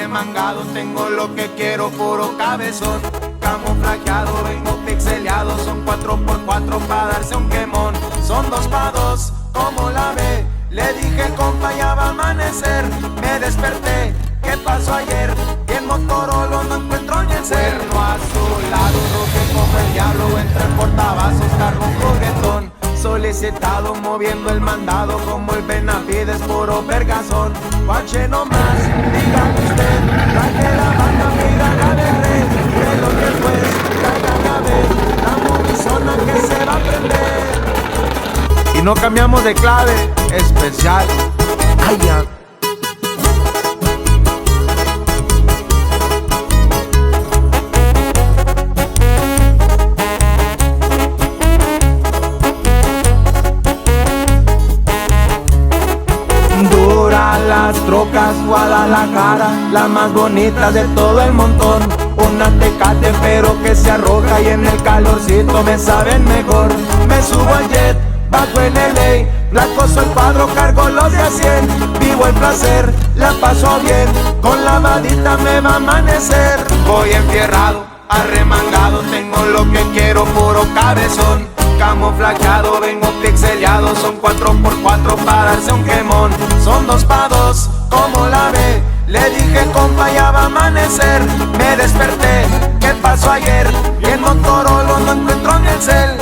arremangado, tengo lo que quiero, puro cabezón. Camuflajeado, vengo pixeleado, son 4x4 para darse un quemón. Son 2x2, como la ve, le dije compa ya va a amanecer. Me desperté, ¿qué pasó ayer? Y en Motorolo no encuentro ni el cerno azulado, roque como el diablo, entra en portavasos, cargo un juguetón. Solicitado, moviendo el mandado como el Benavides, puro vergazón. Guache nomás, dígame usted, traje la banda, mira la de red. Pero después, traigan a ver la movisona que se va a prender. Y no cambiamos de clave, especial. Ay, ya. Las trocas Guadalajara, la más bonita de todo el montón. Una Tecate pero que se arroja y en el calorcito me saben mejor. Me subo al jet, bajo en LA, blanco soy cuadro, cargo los de a 100. Vivo el placer, la paso bien, con la vadita me va a amanecer. Voy enfierrado, arremangado, tengo lo que quiero, puro cabezón. Camuflajeado, vengo pixeleado, son 4x4 para darse un quemón. Son 2x2, como la ve, le dije compa ya va a amanecer. Me desperté, ¿qué pasó ayer? Y en Motorolo no encuentro ni el cel.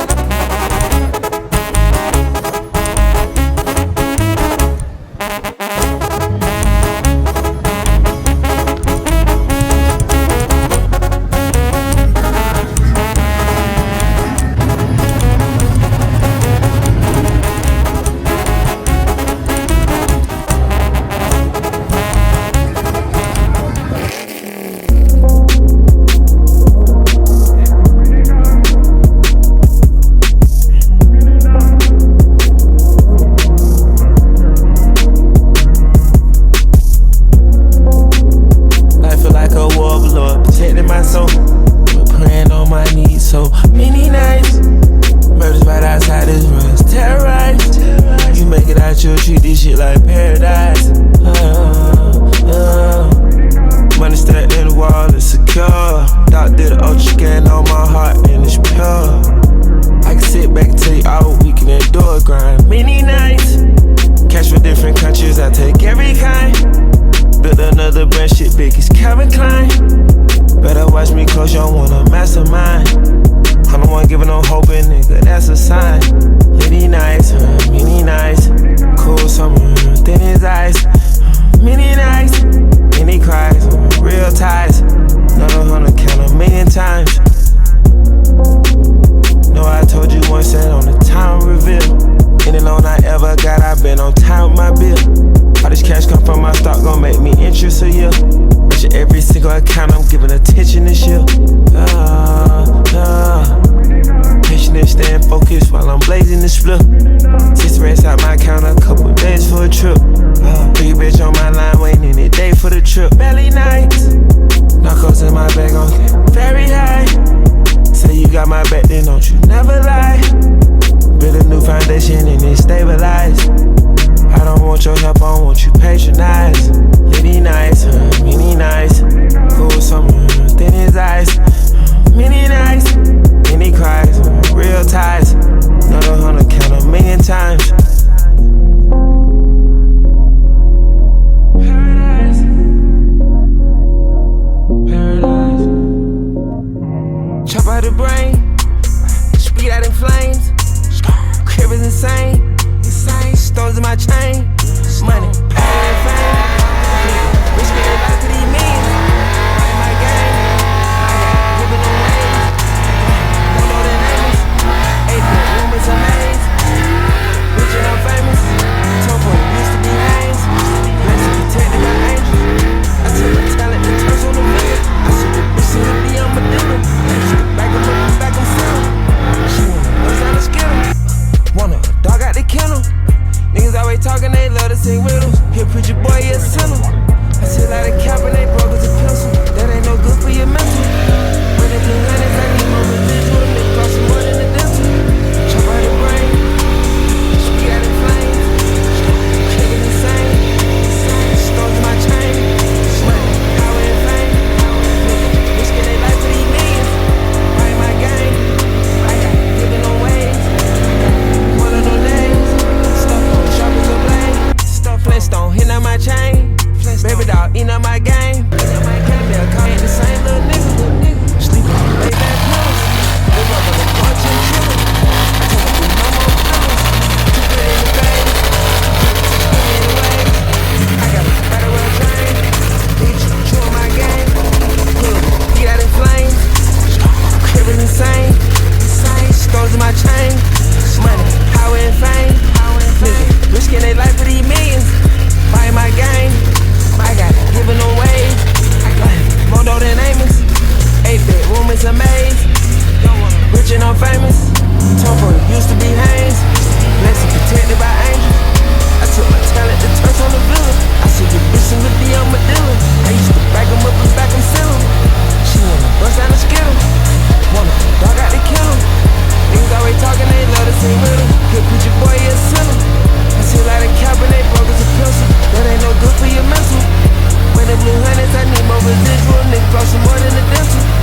ain't with him. Good preacher boy, yeah, sinner. I see a lot of Cabernet broke as a pencil. That ain't no good for your mental. When the blue hundreds, I need more residual. Nigga, blow some more than the dental.